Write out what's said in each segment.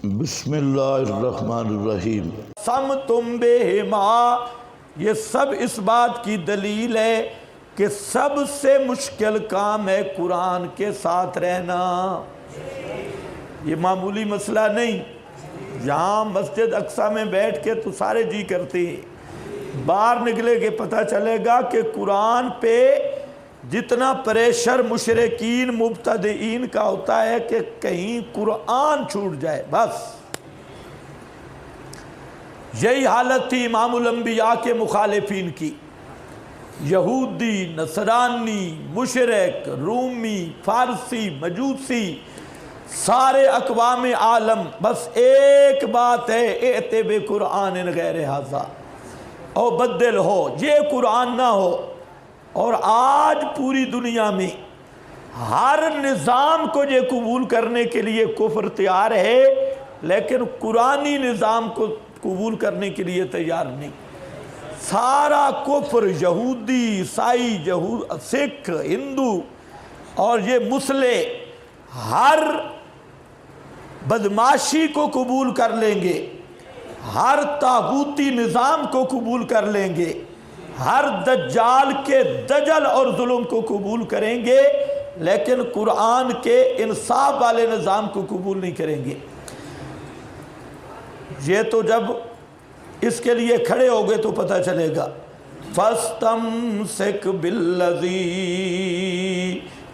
بسم اللہ الرحمن الرحیم۔ سم تم بے ماں، یہ سب اس بات کی دلیل ہے کہ سب سے مشکل کام ہے قرآن کے ساتھ رہنا۔ یہ معمولی مسئلہ نہیں، یہاں مسجد اقصی میں بیٹھ کے تو سارے جی کرتے ہیں، باہر نکلے کے پتہ چلے گا کہ قرآن پہ جتنا پریشر مشرکین مبتدئین کا ہوتا ہے کہ کہیں قرآن چھوٹ جائے، بس یہی حالت تھی امام الانبیاء کے مخالفین کی۔ یہودی، نصرانی، مشرک، رومی، فارسی، مجوسی، سارے اقوام عالم بس ایک بات ہے، ائت بقرآن غیر ھذا او بدل ہو، یہ قرآن نہ ہو۔ اور آج پوری دنیا میں ہر نظام کو یہ قبول کرنے کے لیے کفر تیار ہے، لیکن قرآنی نظام کو قبول کرنے کے لیے تیار نہیں۔ سارا کفر، یہودی، عیسائی، سکھ، ہندو اور یہ مسلح ہر بدماشی کو قبول کر لیں گے، ہر طاغوتی نظام کو قبول کر لیں گے، ہر دجال کے دجل اور ظلم کو قبول کریں گے، لیکن قرآن کے انصاف والے نظام کو قبول نہیں کریں گے۔ یہ تو جب اس کے لیے کھڑے ہو گئے تو پتہ چلے گا۔ فَاسْتَمْسِكْ بِالَّذِي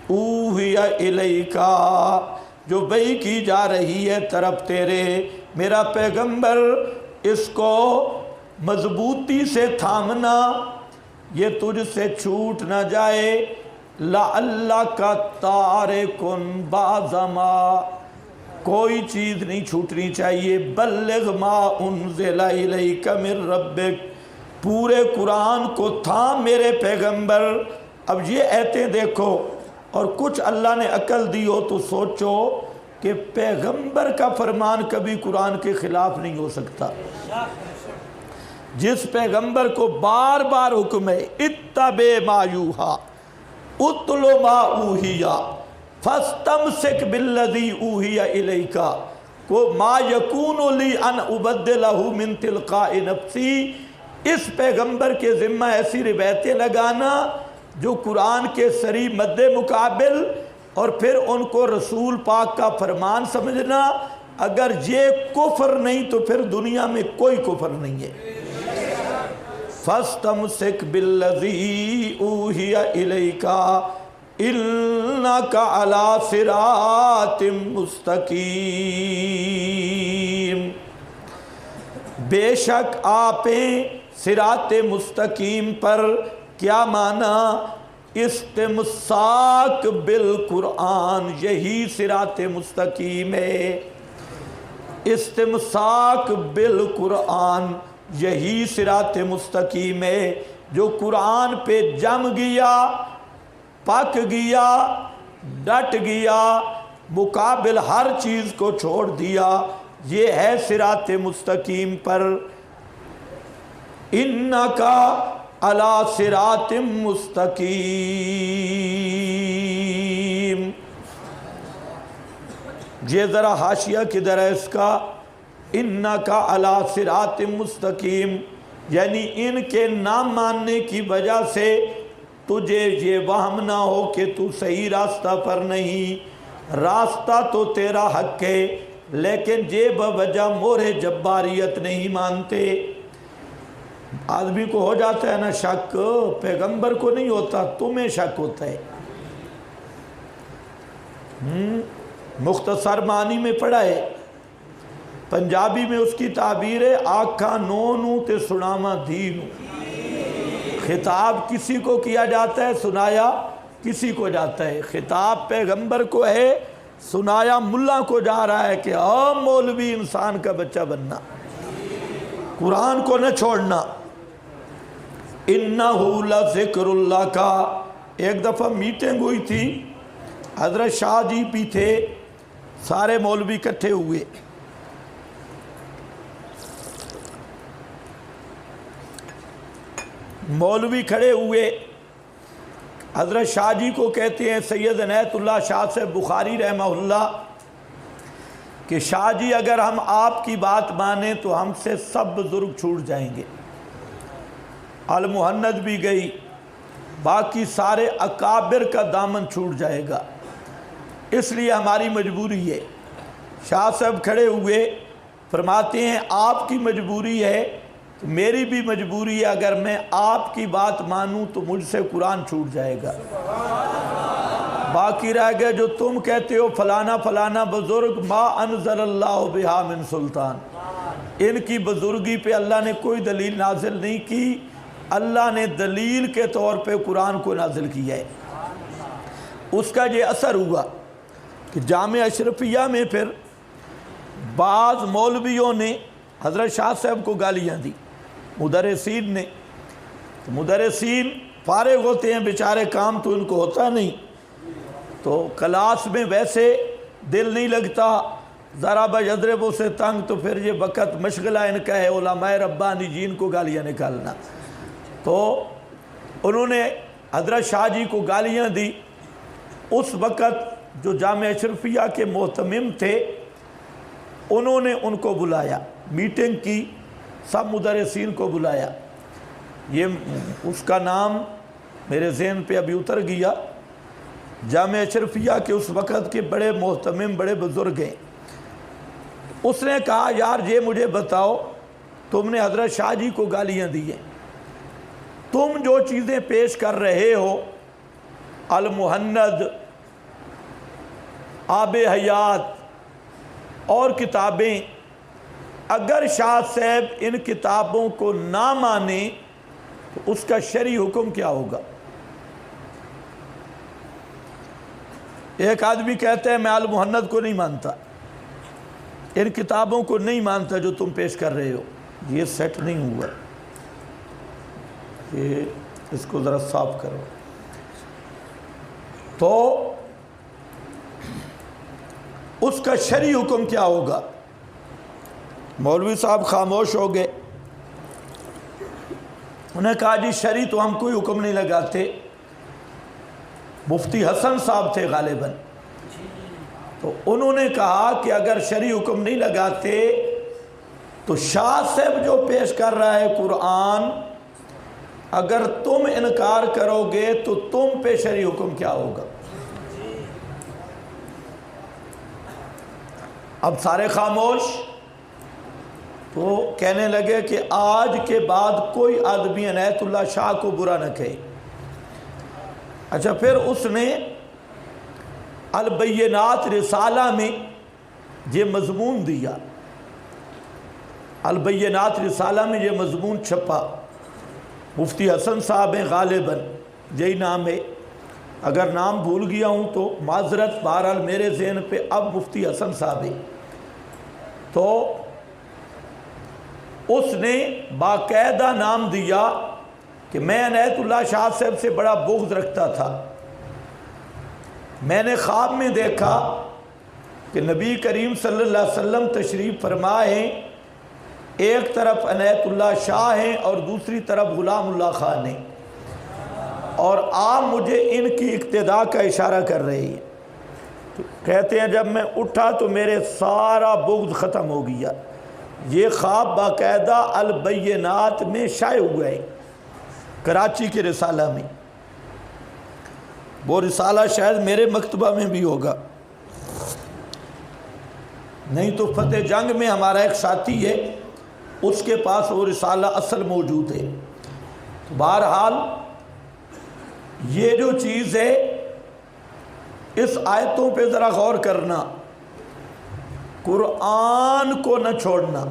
أُوحِيَ إِلَيْكَ، جو وحی کی جا رہی ہے طرف تیرے میرا پیغمبر، اس کو مضبوطی سے تھامنا، یہ تجھ سے چھوٹ نہ جائے۔ لَعَلَّكَ تَارِكٌ بَعْضَ مَا، کوئی چیز نہیں چھوٹنی چاہیے۔ بلغ ما انزل الیک من ربک، پورے قرآن کو تھام میرے پیغمبر۔ اب یہ ایتیں دیکھو، اور کچھ اللہ نے عقل دی ہو تو سوچو کہ پیغمبر کا فرمان کبھی قرآن کے خلاف نہیں ہو سکتا۔ جس پیغمبر کو بار بار حکم ہے اتبع ما یوحی، اتل ما اوحی، فاستمسک بالذی اوحی الیک، کو ما یکون لی ان ابدلہ من تلقاء نفسی، اس پیغمبر کے ذمہ ایسی روایتیں لگانا جو قرآن کے صریح مد مقابل، اور پھر ان کو رسول پاک کا فرمان سمجھنا۔ اگر یہ کفر نہیں تو پھر دنیا میں کوئی کفر نہیں ہے۔ فَاسْتَمْسِكْ بِالَّذِي أُوحِيَ إِلَيْكَ إِنَّكَ عَلَىٰ صِرَاطٍ مُسْتَقِيمٍ، بے شک آپ صراط مستقیم پر۔ کیا معنی؟ استمساک بالقرآن، یہی صراط مستقیم ہے۔ استمساک بالقرآن، یہی صراط مستقیم ہے۔ جو قرآن پہ جم گیا، پک گیا، ڈٹ گیا، مقابل ہر چیز کو چھوڑ دیا، یہ ہے صراط مستقیم پر۔ انکا علی صراط مستقیم، یہ ذرا حاشیہ کدھر ہے اس کا؟ انکا علی صراط مستقیم، یعنی ان کے نہ ماننے کی وجہ سے تجھے یہ وہم نہ ہو کہ تو صحیح راستہ پر نہیں، راستہ تو تیرا حق ہے، لیکن یہ بوجہ مورِ جباریت نہیں مانتے۔ آدمی کو ہو جاتا ہے نا شک، پیغمبر کو نہیں ہوتا، تمہیں شک ہوتا ہے۔ مختصر معنی میں پڑھا ہے، پنجابی میں اس کی تعبیر ہے آکھا نو نو تے سناما دھی نو۔ خطاب کسی کو کیا جاتا ہے، سنایا کسی کو جاتا ہے۔ خطاب پیغمبر کو ہے، سنایا ملا کو جا رہا ہے کہ مولوی انسان کا بچہ بننا، قرآن کو نہ چھوڑنا۔ انہو لذکر اللہ کا، ایک دفعہ میٹنگ ہوئی تھی، حضرت شاہ جی بھی تھے، سارے مولوی اکٹھے ہوئے۔ مولوی کھڑے ہوئے، حضرت شاہ جی کو کہتے ہیں سید عنایت اللہ شاہ سے بخاری رحمہ اللہ، کہ شاہ جی اگر ہم آپ کی بات مانیں تو ہم سے سب بزرگ چھوٹ جائیں گے، المہند بھی گئی، باقی سارے اکابر کا دامن چھوٹ جائے گا، اس لیے ہماری مجبوری ہے۔ شاہ صاحب کھڑے ہوئے فرماتے ہیں آپ کی مجبوری ہے تو میری بھی مجبوری ہے، اگر میں آپ کی بات مانوں تو مجھ سے قرآن چھوٹ جائے گا، باقی رہ گئے جو تم کہتے ہو فلانا فلانا بزرگ، ما انزل اللہ بہا من سلطان، ان کی بزرگی پہ اللہ نے کوئی دلیل نازل نہیں کی، اللہ نے دلیل کے طور پہ قرآن کو نازل کیا ہے۔ اس کا یہ اثر ہوا کہ جامعہ اشرفیہ میں پھر بعض مولویوں نے حضرت شاہ صاحب کو گالیاں دی، مدرسین نے۔ مدرسین فارغ ہوتے ہیں بیچارے، کام تو ان کو ہوتا نہیں، تو کلاس میں ویسے دل نہیں لگتا، ذرا بجدربوں سے تنگ، تو پھر یہ وقت مشغلہ ان کا ہے علماء ربانی جین کو گالیاں نکالنا۔ تو انہوں نے حضرت شاہ جی کو گالیاں دی۔ اس وقت جو جامعہ اشرفیہ کے محتمم تھے انہوں نے ان کو بلایا، میٹنگ کی، سب مدرسین کو بلایا۔ یہ اس کا نام میرے ذہن پہ ابھی اتر گیا، جامعہ اشرفیہ کے اس وقت کے بڑے محتمم، بڑے بزرگ ہیں۔ اس نے کہا یار یہ مجھے بتاؤ، تم نے حضرت شاہ جی کو گالیاں دی ہیں، تم جو چیزیں پیش کر رہے ہو، المہند، آب حیات اور کتابیں، اگر شاہ صاحب ان کتابوں کو نہ مانیں تو اس کا شرعی حکم کیا ہوگا؟ ایک آدمی کہتا ہے میں المہند کو نہیں مانتا، ان کتابوں کو نہیں مانتا جو تم پیش کر رہے ہو، یہ سیٹ نہیں ہوا، یہ اس کو ذرا صاف کرو۔ تو اس کا شرعی حکم کیا ہوگا؟ مولوی صاحب خاموش ہو گئے۔ انہوں نے کہا جی شرعی تو ہم کوئی حکم نہیں لگاتے، مفتی حسن صاحب تھے غالباً، تو انہوں نے کہا کہ اگر شرعی حکم نہیں لگاتے تو شاہ صاحب جو پیش کر رہا ہے قرآن، اگر تم انکار کرو گے تو تم پہ شرعی حکم کیا ہوگا؟ اب سارے خاموش۔ تو کہنے لگے کہ آج کے بعد کوئی آدمی عنایت اللہ شاہ کو برا نہ کہے۔ اچھا، پھر اس نے البینات رسالہ میں یہ مضمون دیا، البینات رسالہ میں یہ مضمون چھپا، مفتی حسن صاحب ہیں غالباً، یہی نام ہے، اگر نام بھول گیا ہوں تو معذرت، بہرحال میرے ذہن پہ اب مفتی حسن صاحب ہیں۔ تو اس نے باقاعدہ نام دیا کہ میں عنایت اللہ شاہ صاحب سے بڑا بغض رکھتا تھا، میں نے خواب میں دیکھا کہ نبی کریم صلی اللہ علیہ وسلم تشریف فرما ہیں، ایک طرف عنایت اللہ شاہ ہیں اور دوسری طرف غلام اللہ خان ہیں، اور آپ مجھے ان کی اقتداء کا اشارہ کر رہے ہیں۔ تو کہتے ہیں جب میں اٹھا تو میرے سارا بغض ختم ہو گیا۔ یہ خواب باقاعدہ البینات میں شائع ہوا ہے، کراچی کے رسالہ میں، وہ رسالہ شاید میرے مکتبہ میں بھی ہوگا، نہیں تو فتح جنگ میں ہمارا ایک ساتھی ہے، اس کے پاس وہ رسالہ اصل موجود ہے۔ تو بہرحال یہ جو چیز ہے، اس آیتوں پہ ذرا غور کرنا، قرآن کو نہ چھوڑنا،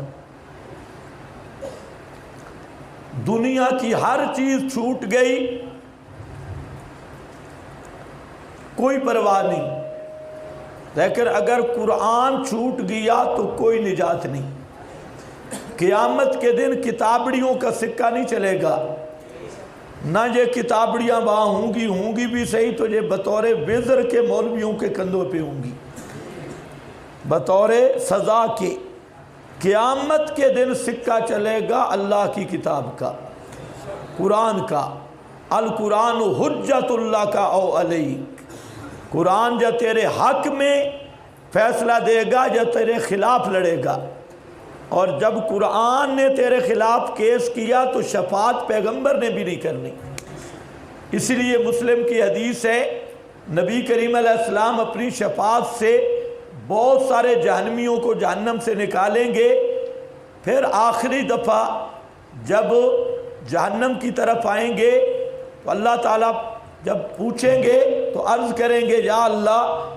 دنیا کی ہر چیز چھوٹ گئی کوئی پرواہ نہیں، لیکن اگر قرآن چھوٹ گیا تو کوئی نجات نہیں۔ قیامت کے دن کتابڑیوں کا سکہ نہیں چلے گا، نہ یہ کتابڑیاں وہاں ہوں گی بھی صحیح تو یہ بطور وزر کے مولویوں کے کندھوں پہ ہوں گی، بطور سزا کے۔ قیامت کے دن سکہ چلے گا اللہ کی کتاب کا، قرآن کا، القرآن حجت اللہ کا او علیک، قرآن جو تیرے حق میں فیصلہ دے گا یا تیرے خلاف لڑے گا، اور جب قرآن نے تیرے خلاف کیس کیا تو شفاعت پیغمبر نے بھی نہیں کرنی۔ اسی لیے مسلم کی حدیث ہے، نبی کریم علیہ السلام اپنی شفاعت سے بہت سارے جہنمیوں کو جہنم سے نکالیں گے، پھر آخری دفعہ جب جہنم کی طرف آئیں گے تو اللہ تعالیٰ جب پوچھیں گے تو عرض کریں گے یا اللہ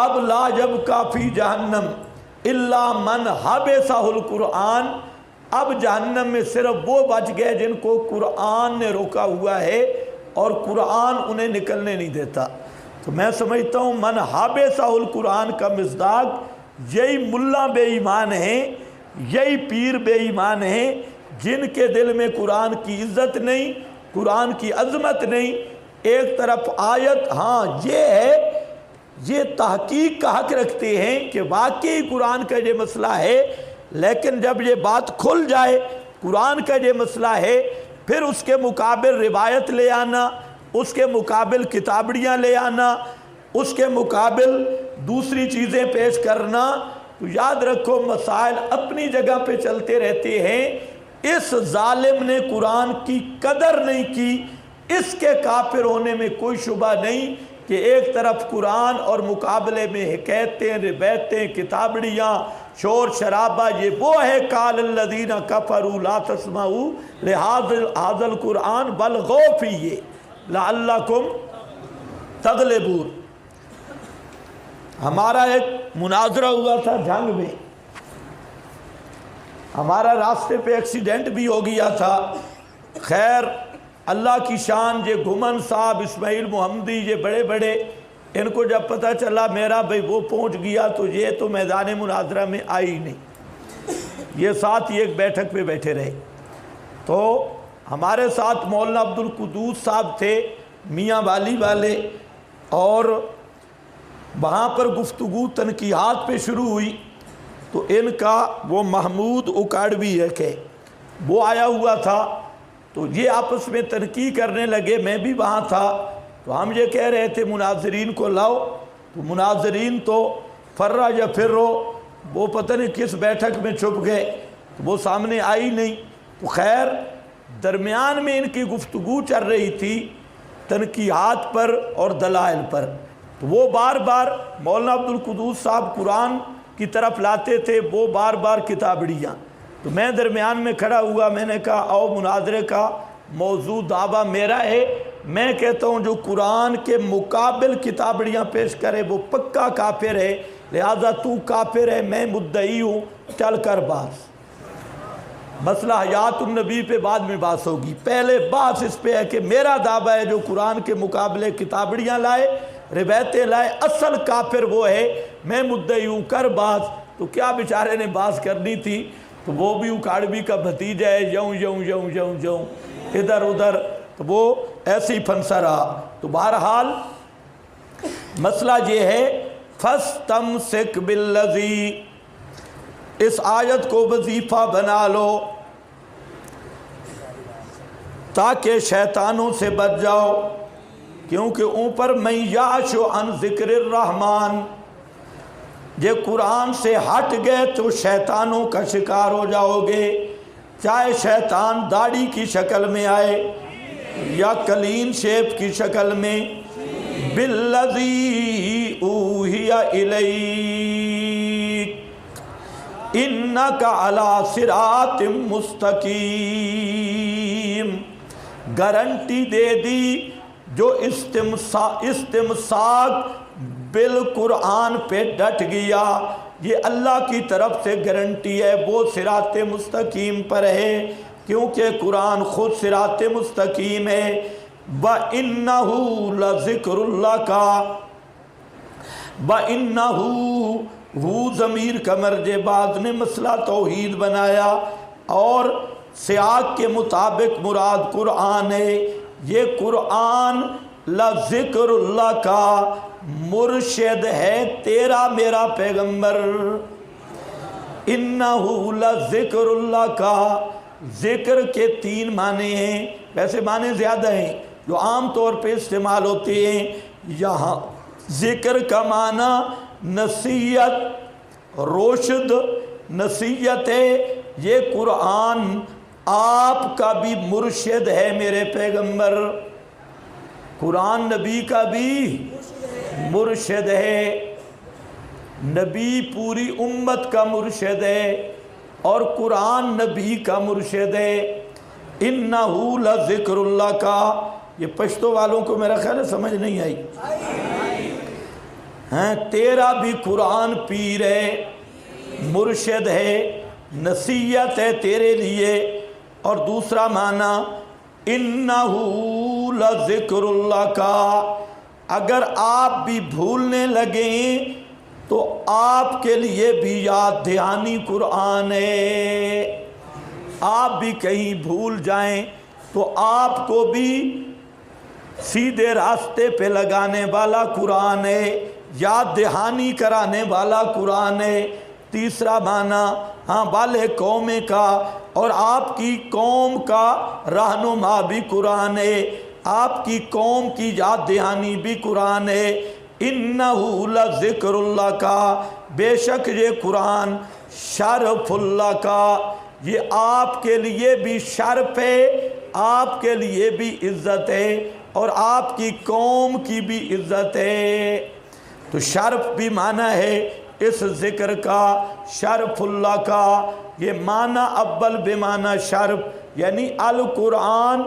اب لا جب کافی جہنم الا من حبسہ القرآن، اب جہنم میں صرف وہ بچ گئے جن کو قرآن نے روکا ہوا ہے اور قرآن انہیں نکلنے نہیں دیتا۔ تو میں سمجھتا ہوں من حبسہ القرآن کا مصداق یہی ملا بے ایمان ہیں، یہی پیر بے ایمان ہیں جن کے دل میں قرآن کی عزت نہیں، قرآن کی عظمت نہیں۔ ایک طرف آیت ہاں یہ ہے، یہ تحقیق کا حق رکھتے ہیں کہ واقعی قرآن کا یہ مسئلہ ہے، لیکن جب یہ بات کھل جائے قرآن کا یہ مسئلہ ہے، پھر اس کے مقابل روایت لے آنا، اس کے مقابل کتابڑیاں لے آنا، اس کے مقابل دوسری چیزیں پیش کرنا، تو یاد رکھو مسائل اپنی جگہ پہ چلتے رہتے ہیں۔ اس ظالم نے قرآن کی قدر نہیں کی، اس کے کافر ہونے میں کوئی شبہ نہیں کہ ایک طرف قرآن اور مقابلے میں حکایتیں، روایتیں، کتابڑیاں، شور شرابہ، یہ وہ ہے قال الذین کفروا لا تسمعوا لہذا القرآن والغوا فیہ لعلکم تغلبون۔ ہمارا ایک مناظرہ ہوا تھا جنگ میں، ہمارا راستے پہ ایکسیڈنٹ بھی ہو گیا تھا۔ خیر اللہ کی شان، یہ گھمن صاحب، اسماعیل محمدی، یہ بڑے بڑے، ان کو جب پتہ چلا میرا بھائی وہ پہنچ گیا تو یہ تو میدان مناظرہ میں آئی نہیں، یہ ساتھ ہی ایک بیٹھک پہ بیٹھے رہے۔ تو ہمارے ساتھ مولانا عبدالقدوس صاحب تھے میاں والی والے، اور وہاں پر گفتگو تنقیحات پہ شروع ہوئی تو ان کا وہ محمود اکاڑوی ہے کہ وہ آیا ہوا تھا، تو یہ آپس میں تنقیح کرنے لگے، میں بھی وہاں تھا۔ تو ہم یہ کہہ رہے تھے مناظرین کو لاؤ، تو مناظرین تو فرّا یا فرو، وہ پتہ نہیں کس بیٹھک میں چھپ گئے، تو وہ سامنے آئی نہیں۔ تو خیر درمیان میں ان کی گفتگو چل رہی تھی تنقیحات پر اور دلائل پر، تو وہ بار بار مولانا عبدالقدوس صاحب قرآن کی طرف لاتے تھے، وہ بار بار کتابڑیاں۔ تو میں درمیان میں کھڑا ہوا، میں نے کہا آؤ مناظرے کا موضوع دعویٰ میرا ہے، میں کہتا ہوں جو قرآن کے مقابل کتابڑیاں پیش کرے وہ پکا کافر ہے، لہذا تو کافر ہے، میں مدعی ہوں، چل کر باس۔ مسئلہ حیات النبی پہ بعد میں بات ہوگی، پہلے بات اس پہ ہے کہ میرا دعویٰ ہے جو قرآن کے مقابلے کتابڑیاں لائے، روایتیں لائے، اصل کافر وہ ہے، میں مدعی ہوں، کر باس۔ تو کیا بیچارے نے باس کرنی تھی، تو وہ بھی اکاڑوی کا بھتیجا ہے، یوں یوں یوں یوں یوں ادھر ادھر، تو وہ ایسے ہی پھنسا رہا۔ تو بہرحال مسئلہ یہ ہے فَاسْتَمْسِكْ بِالَّذِي، اس آیت کو وظیفہ بنا لو تاکہ شیطانوں سے بچ جاؤ، کیونکہ اوپر مَن یعش عن ذکر الرحمن، یہ قرآن سے ہٹ گئے تو شیطانوں کا شکار ہو جاؤ گے، چاہے شیطان داڑھی کی شکل میں آئے یا کلین شیپ کی شکل میں۔ بالذی اوحی الیک انک علی صراط مستقیم، گارنٹی دے دی جو استمساک بالقرآن پہ ڈٹ گیا، یہ اللہ کی طرف سے گارنٹی ہے، وہ صراط مستقیم پر ہے، کیونکہ قرآن خود صراط مستقیم ہے۔ وَإِنَّهُ لَذِكْرُ لَكَ، وَإِنَّهُ ہو ضمیر کا مرجع بعد نے مسئلہ توحید بنایا، اور سیاق کے مطابق مراد قرآن ہے، یہ قرآن لذکر اللہ کا مرشد ہے، تیرا میرا پیغمبر۔ انہو لذکر اللہ کا، ذکر کے 3 معنی ہیں، ویسے معنی زیادہ ہیں جو عام طور پہ استعمال ہوتے ہیں۔ یہاں ذکر کا معنی نصیحت رشد نصیحت ہے، یہ قرآن آپ کا بھی مرشد ہے میرے پیغمبر، قرآن نبی کا بھی مرشد ہے، نبی پوری امت کا مرشد ہے اور قرآن نبی کا مرشد ہے۔ انہو لذکر اللہ کا، یہ پشتو والوں کو میرا خیال ہے سمجھ نہیں آئی، تیرا بھی قرآن پیر ہے، مرشد ہے، نصیحت ہے تیرے لیے۔ اور دوسرا معنی انہو لذکر اللہ کا، اگر آپ بھی بھولنے لگیں تو آپ کے لیے بھی یاد دہانی قرآن ہے، آپ بھی کہیں بھول جائیں تو آپ کو بھی سیدھے راستے پہ لگانے والا قرآن ہے، یاد دہانی کرانے والا قرآن ہے۔ تیسرا معنی والے قوم کا، اور آپ کی قوم کا رہنما بھی قرآن ہے، آپ کی قوم کی یاد دہانی بھی قرآن ہے۔ انہو لذکر اللہ کا، بے شک یہ قرآن شرف اللہ کا، یہ آپ کے لیے بھی شرف ہے، آپ کے لیے بھی عزت ہے اور آپ کی قوم کی بھی عزت ہے۔ تو شرف بھی معنی ہے اس ذکر کا، شرف اللہ کا، یہ معنی اول بے معنی شرف، یعنی القرآن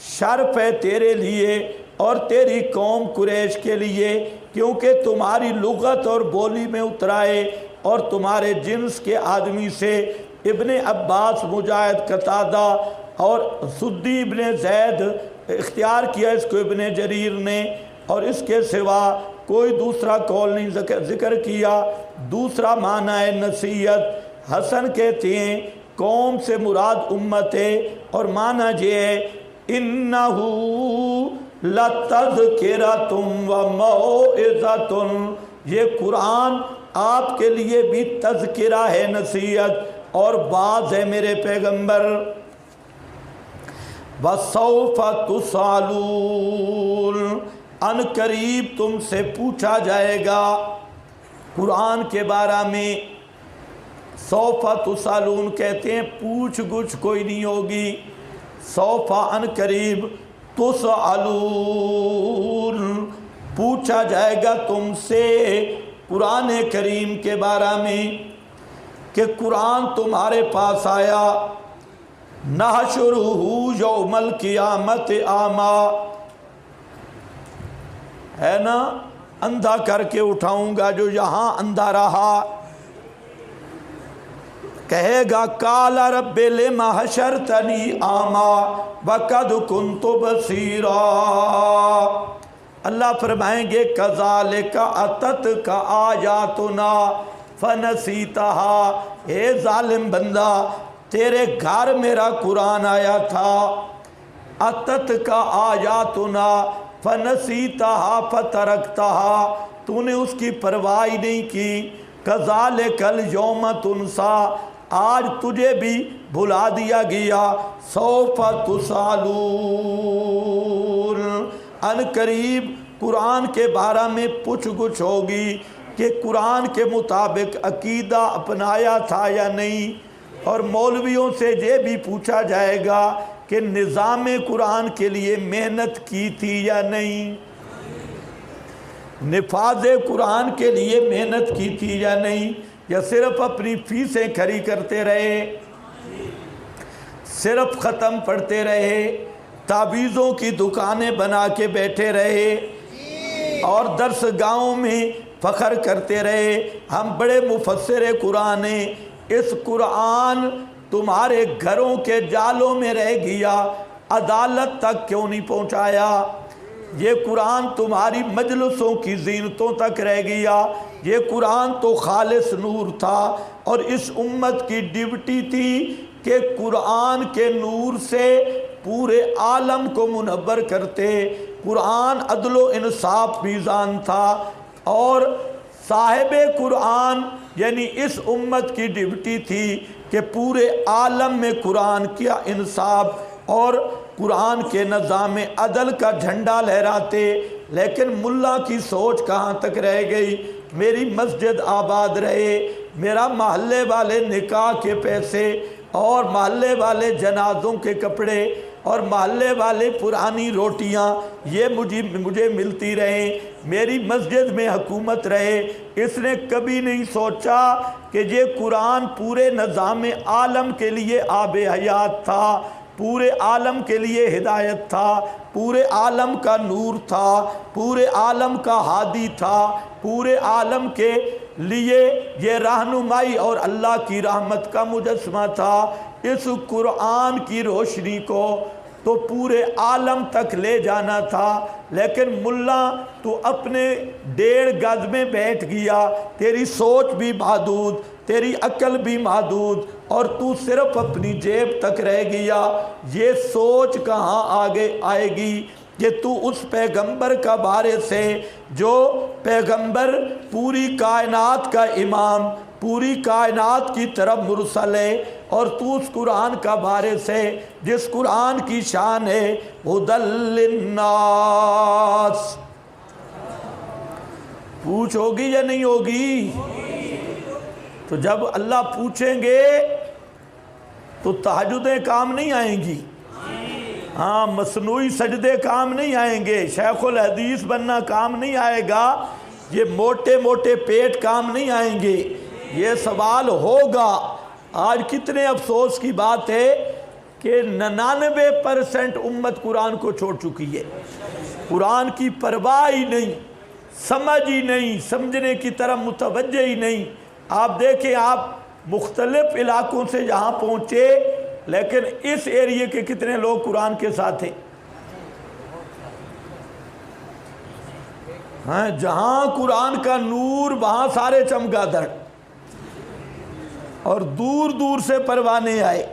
شرف ہے تیرے لیے اور تیری قوم قریش کے لیے، کیونکہ تمہاری لغت اور بولی میں اترائے اور تمہارے جنس کے آدمی سے۔ ابن عباس، مجاہد، قتادہ اور سدی ابن زید اختیار کیا اس کو ابن جریر نے، اور اس کے سوا کوئی دوسرا قول نہیں ذکر کیا۔ دوسرا معنی ہے نصیحت، حسن کہتے ہیں قوم سے مراد امت ہے، اور معنی یہ ہے انہو لتذکرۃ وموعظۃ، یہ قرآن آپ کے لیے بھی تذکرہ ہے، نصیحت اور باز ہے میرے پیغمبر۔ وَسَوْفَ تُسْأَلُونَ، ان قریب تم سے پوچھا جائے گا قرآن کے بارے میں۔ سوف تسالون کہتے ہیں پوچھ گچھ کوئی نہیں ہوگی، سوف ان قریب، تسالون پوچھا جائے گا تم سے قرآن کریم کے بارے میں کہ قرآن تمہارے پاس آیا۔ نحشرہ یوم القیامت اعمیٰ، ہے نا، اندھا کر کے اٹھاؤں گا جو یہاں اندھا رہا، کہے گا قال رب لم حشرتنی اعمیٰ وقد کنت بصیرا۔ اللہ فرمائیں گے کذالک اتتک آیاتنا فنسیتہا، اے ظالم بندہ تیرے گھر میرا قرآن آیا تھا، اتتک آیاتنا فنسیتہا فترکتہا، تو نے اس کی پرواہ نہیں کی۔ کذالک الیوم تنسیٰ، آج تجھے بھی بھلا دیا گیا۔ سوف تسالون، ان قریب قرآن کے بارے میں پوچھ گچھ ہوگی کہ قرآن کے مطابق عقیدہ اپنایا تھا یا نہیں، اور مولویوں سے یہ بھی پوچھا جائے گا کہ نظام قرآن کے لیے محنت کی تھی یا نہیں، نفاذ قرآن کے لیے محنت کی تھی یا نہیں، یا صرف اپنی فیسیں کھری کرتے رہے، صرف ختم پڑھتے رہے، تعویذوں کی دکانیں بنا کے بیٹھے رہے اور درس گاہوں میں فخر کرتے رہے ہم بڑے مفسر قرآن ہیں۔ اس قرآن تمہارے گھروں کے جالوں میں رہ گیا، عدالت تک کیوں نہیں پہنچایا؟ یہ قرآن تمہاری مجلسوں کی زینتوں تک رہ گیا، یہ قرآن تو خالص نور تھا، اور اس امت کی ڈیوٹی تھی کہ قرآن کے نور سے پورے عالم کو منور کرتے۔ قرآن عدل و انصاف میزان تھا، اور صاحب قرآن یعنی اس امت کی ڈیوٹی تھی کہ پورے عالم میں قرآن کیا انصاف اور قرآن کے نظام عدل کا جھنڈا لہراتے۔ لیکن ملا کی سوچ کہاں تک رہ گئی؟ میری مسجد آباد رہے، میرا محلے والے نکاح کے پیسے اور محلے والے جنازوں کے کپڑے اور محلے والے پرانی روٹیاں یہ مجھے ملتی رہیں، میری مسجد میں حکومت رہے۔ اس نے کبھی نہیں سوچا کہ یہ قرآن پورے نظام عالم کے لیے آب حیات تھا، پورے عالم کے لیے ہدایت تھا، پورے عالم کا نور تھا، پورے عالم کا ہادی تھا، پورے عالم کے لیے یہ رہنمائی اور اللہ کی رحمت کا مجسمہ تھا۔ اس قرآن کی روشنی کو تو پورے عالم تک لے جانا تھا، لیکن ملا تو اپنے 1.5 گز میں بیٹھ گیا، تیری سوچ بھی محدود، تیری عقل بھی محدود، اور تو صرف اپنی جیب تک رہ گیا۔ یہ سوچ کہاں آگے آئے گی کہ تو اس پیغمبر کا بارے سے جو پیغمبر پوری کائنات کا امام، پوری کائنات کی طرف مرسل ہے، اور تو اس قرآن کا بارے سے جس قرآن کی شان ہے ہدی للناس۔ پوچھ ہوگی یا نہیں ہوگی؟ تو جب اللہ پوچھیں گے تو تہجدیں کام نہیں آئیں گی، ہاں مصنوعی سجدے کام نہیں آئیں گے، شیخ الحدیث بننا کام نہیں آئے گا، یہ موٹے موٹے پیٹ کام نہیں آئیں گے، یہ سوال ہوگا۔ آج کتنے افسوس کی بات ہے کہ 99% امت قرآن کو چھوڑ چکی ہے، قرآن کی پرواہ ہی نہیں، سمجھ ہی نہیں، سمجھنے کی طرف متوجہ ہی نہیں۔ آپ دیکھیں، آپ مختلف علاقوں سے جہاں پہنچے، لیکن اس ایریے کے کتنے لوگ قرآن کے ساتھ ہیں؟ ہاں، جہاں قرآن کا نور وہاں سارے چمگادڑ، اور دور دور سے پروانے آئے۔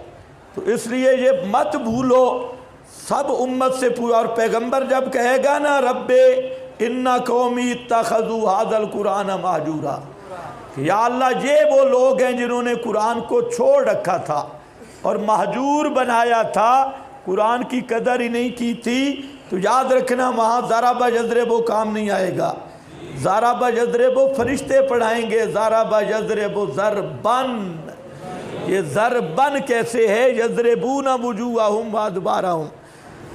تو اس لیے یہ مت بھولو، سب امت سے پورا، اور پیغمبر جب کہے گا نا رب ان قومی اتخذوا ھذا القرآن مہجورا، کہ یا اللہ یہ وہ لوگ ہیں جنہوں نے قرآن کو چھوڑ رکھا تھا اور مہجور بنایا تھا، قرآن کی قدر ہی نہیں کی تھی، تو یاد رکھنا وہاں ضرب یضرب کام نہیں آئے گا۔ ضرب یضرب فرشتے پڑھائیں گے، ضرب یضرب ضربن، یہ ضربن کیسے ہے؟ یضربون وجوہہم وادبارہم،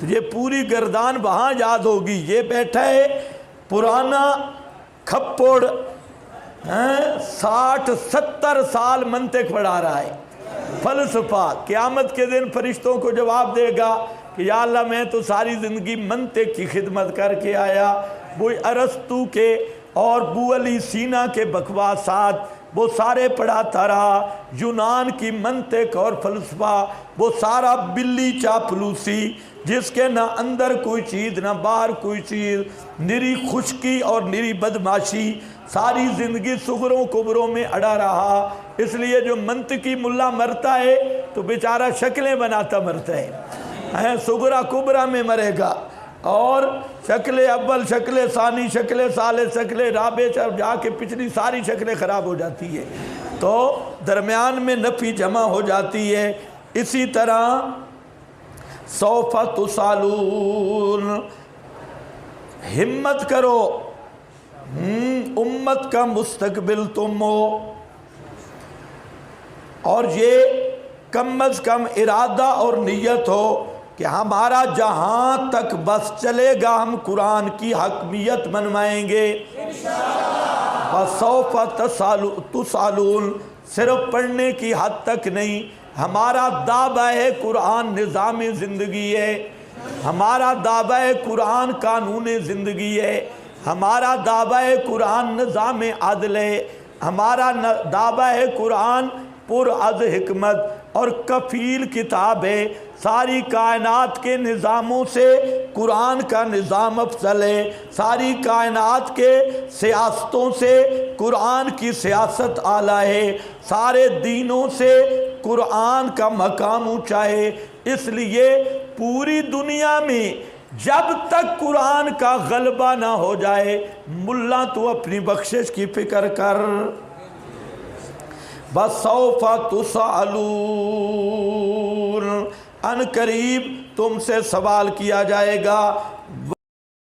تو یہ پوری گردان وہاں یاد ہوگی۔ یہ بیٹھا ہے پرانا کھپڑ 60-70 سال منطق پڑھا رہا ہے، فلسفہ، قیامت کے دن فرشتوں کو جواب دے گا کہ یا اللہ میں تو ساری زندگی منطق کی خدمت کر کے آیا، وہ ارسطو کے اور بو علی سینا کے بکواسات وہ سارے پڑھاتا رہا، یونان کی منطق اور فلسفہ وہ سارا بلی چاپلوسی، جس کے نہ اندر کوئی چیز نہ باہر کوئی چیز، نری خشکی اور نری بدماشی، ساری زندگی صغروں کبروں میں اڑا رہا۔ اس لیے جو منطقی ملا مرتا ہے تو بیچارہ شکلیں بناتا مرتا ہے، صغرا کبرا میں مرے گا، اور شکل اول، شکل ثانی، شکل ثالث، شکل رابع، جا کے پچھلی ساری شکلیں خراب ہو جاتی ہے، تو درمیان میں نفی جمع ہو جاتی ہے۔ اسی طرح سوف تسالون، ہمت کرو، امت کا مستقبل تم ہو، اور یہ کم از کم ارادہ اور نیت ہو کہ ہمارا جہاں تک بس چلے گا ہم قرآن کی حکمیت منوائیں گے۔ وَسَوْفَ تُسْأَلُونَ، صرف پڑھنے کی حد تک نہیں، ہمارا دعویٰ ہے قرآن نظام زندگی ہے، ہمارا دعویٰ ہے قرآن قانون زندگی ہے، ہمارا دعویٰ ہے قرآن نظام عدل ہے، ہمارا دعویٰ ہے قرآن پر از حکمت اور کفیل کتاب ہے۔ ساری کائنات کے نظاموں سے قرآن کا نظام افضل ہے، ساری کائنات کے سیاستوں سے قرآن کی سیاست اعلیٰ ہے، سارے دینوں سے قرآن کا مقام اونچا ہے۔ اس لیے پوری دنیا میں جب تک قرآن کا غلبہ نہ ہو جائے، ملا تو اپنی بخشش کی فکر کر۔ بَسَوْفَ تُسْأَلُونَ، ان قریب تم سے سوال کیا جائے گا۔